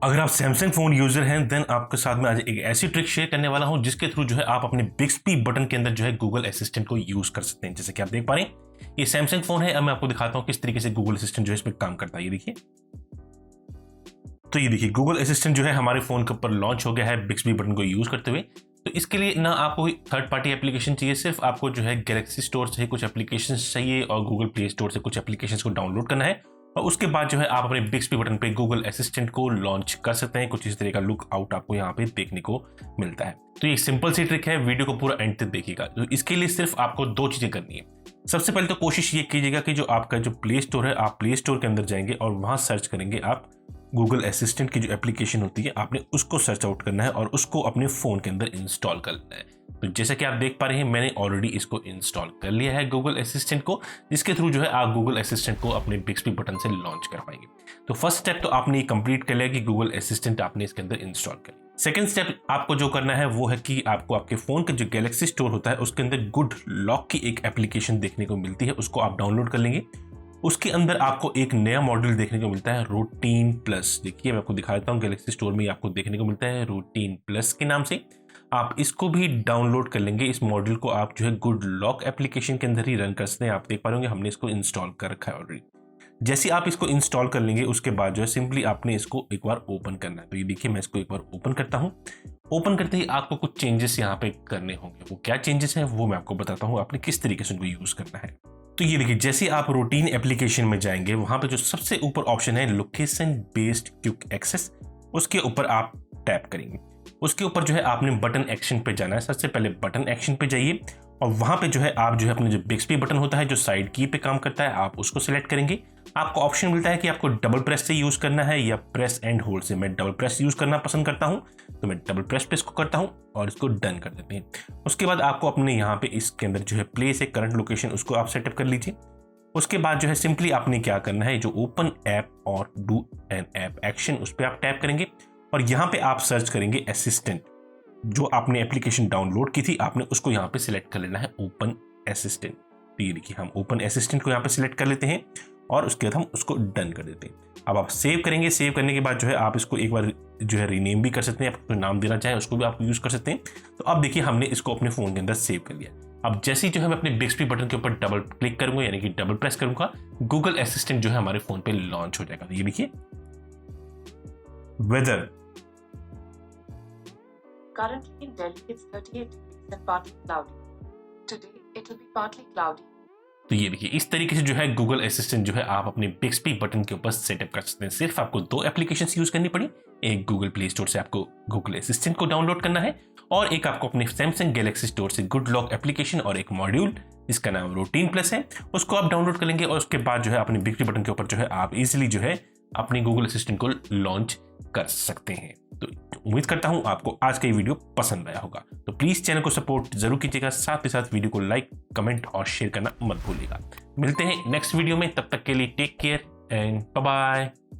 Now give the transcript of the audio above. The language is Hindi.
अगर आप सैमसंग फोन यूजर हैं देन आपके साथ में आज एक ऐसी ट्रिक शेयर करने वाला हूं जिसके थ्रू जो है आप अपने बिक्सबी बटन के अंदर जो है गूगल असिस्टेंट को यूज कर सकते हैं। जैसे कि आप देख पा रहे हैं ये सैमसंग फोन है। अब मैं आपको दिखाता हूं किस तरीके से गूगल असिस्टेंट जो है इस पर काम करता है। ये देखिए, तो ये देखिए गूगल असिस्टेंट जो है हमारे फोन के ऊपर लॉन्च हो गया है बिक्सबी बटन को यूज करते हुए। तो इसके लिए ना आपको थर्ड पार्टी एप्लीकेशन चाहिए, सिर्फ आपको जो है गैलेक्सी स्टोर से कुछ एप्लीकेशन चाहिए और गूगल प्ले स्टोर से कुछ एप्लीकेशन को डाउनलोड करना है और उसके बाद जो है आप अपने बिक्सबी बटन पे गूगल असिस्टेंट को लॉन्च कर सकते हैं। कुछ इस तरह का लुक आउट आपको यहाँ पे देखने को मिलता है। तो ये सिंपल सी ट्रिक है, वीडियो को पूरा एंड तक देखिएगा। तो इसके लिए सिर्फ आपको दो चीजें करनी है। सबसे पहले तो कोशिश ये कीजिएगा कि जो आपका जो प्ले स्टोर है आप प्ले स्टोर के अंदर जाएंगे और वहां सर्च करेंगे आप गूगल असिस्टेंट की जो एप्लीकेशन होती है आपने उसको सर्च आउट करना है और उसको अपने फोन के अंदर इंस्टॉल करना है। तो जैसा कि आप देख पा रहे हैं मैंने ऑलरेडी इसको इंस्टॉल कर लिया है गूगल असिस्टेंट को, जिसके थ्रू जो है आप गूगल असिस्टेंट को अपने बिक्सबी बटन से लॉन्च कर पाएंगे। तो फर्स्ट स्टेप तो आपने कंप्लीट कर लिया कि गूगल असिस्टेंट आपने इसके अंदर इंस्टॉल कर लिया। सेकंड स्टेप आपको जो करना है वो है कि आपको आपके फोन का जो गैलेक्सी स्टोर होता है उसके अंदर गुड लॉक की एक एप्लीकेशन देखने को मिलती है, उसको आप डाउनलोड कर लेंगे। उसके अंदर आपको एक नया मॉड्यूल देखने को मिलता है रूटीन प्लस। देखिए मैं आपको दिखा देता हूँ, गैलेक्सी स्टोर में आपको देखने को मिलता है रूटीन प्लस के नाम से। आप इसको भी डाउनलोड कर लेंगे। इस मॉड्यूल को आप जो है गुड लॉक एप्लीकेशन के अंदर ही रन कर सकते हैं। आप देख पा रहे होंगे हमने इसको इंस्टॉल कर रखा है ऑलरेडी। जैसे आप इसको इंस्टॉल कर लेंगे उसके बाद जो है सिंपली आपने इसको एक बार ओपन करना है। तो ये देखिए मैं इसको एक बार ओपन करता हूँ। ओपन करते ही आपको कुछ चेंजेस यहाँ पे करने होंगे। वो क्या चेंजेस हैं वो मैं आपको बताता हूँ, आपने किस तरीके से उनको यूज करना है। तो ये देखिए जैसे आप रूटीन एप्लीकेशन में जाएंगे वहां पे जो सबसे ऊपर ऑप्शन है लोकेशन बेस्ड क्विक एक्सेस, उसके ऊपर आप टैप करेंगे। उसके ऊपर जो है आपने बटन एक्शन पे जाना है। सबसे पहले बटन एक्शन पे जाइए और वहां पे जो है आप जो है अपने जो बिक्सबी बटन होता है जो साइड की पे काम करता है आप उसको सिलेक्ट करेंगे। आपको ऑप्शन मिलता है कि आपको डबल प्रेस से यूज करना है या प्रेस एंड होल्ड से। मैं डबल प्रेस यूज करना पसंद करता हूं तो मैं डबल प्रेस पे इसको करता हूं और इसको डन कर देते हैं। उसके बाद आपको अपने यहाँ पे इसके अंदर जो है प्लेस है करंट लोकेशन उसको आप सेटअप कर लीजिए। उसके बाद जो है सिंपली आपने क्या करना है, जो ओपन ऐप और डू एन ऐप एक्शन उस पर आप टैप करेंगे और यहाँ पे आप सर्च करेंगे असिस्टेंट। जो आपने एप्लीकेशन डाउनलोड की थी आपने उसको यहाँ पे सिलेक्ट कर लेना है ओपन असिस्टेंट। तो ये देखिए हम ओपन असिस्टेंट को यहाँ पे सिलेक्ट कर लेते हैं और उसके बाद हम उसको डन कर देते हैं। अब आप सेव करेंगे। सेव करने के बाद जो है आप इसको एक बार जो है रीनेम भी कर सकते हैं, आपको नाम देना चाहे उसको भी आप यूज कर सकते हैं। तो अब देखिए हमने इसको अपने फोन के अंदर सेव कर लिया। अब जैसे ही जो है मैं अपने बिक्सबी बटन के ऊपर डबल क्लिक करूंगा यानी कि डबल प्रेस करूंगा गूगल असिस्टेंट जो है हमारे फोन पे लॉन्च हो जाएगा। तो ये देखिए weather Currently in Delhi, it's 38 degrees and partly cloudy. Today, it will be partly cloudy. तो ये देखिए इस तरीके से जो है गूगल असिस्टेंट जो है आप अपने बिक्सबी बटन के ऊपर सेटअप कर सकते हैं। सिर्फ आपको दो एप्लीकेशंस यूज करनी पड़ी। एक गूगल प्ले स्टोर से आपको गूगल असिस्टेंट को डाउनलोड करना है और एक आपको अपने सैमसंग गैलेक्सी स्टोर से गुड लॉक एप्लीकेशन और एक मॉड्यूल जिसका नाम रूटीन प्लस है उसको आप डाउनलोड कर लेंगे और उसके बाद जो है अपने बिक्सबी बटन के ऊपर जो है आप इजिली जो है अपनी गूगल असिस्टेंट को लॉन्च कर सकते हैं। तो उम्मीद करता हूं आपको आज का ये वीडियो पसंद आया होगा। तो प्लीज चैनल को सपोर्ट जरूर कीजिएगा, साथ ही साथ वीडियो को लाइक कमेंट और शेयर करना मत भूलिएगा। मिलते हैं नेक्स्ट वीडियो में, तब तक के लिए take care and bye bye.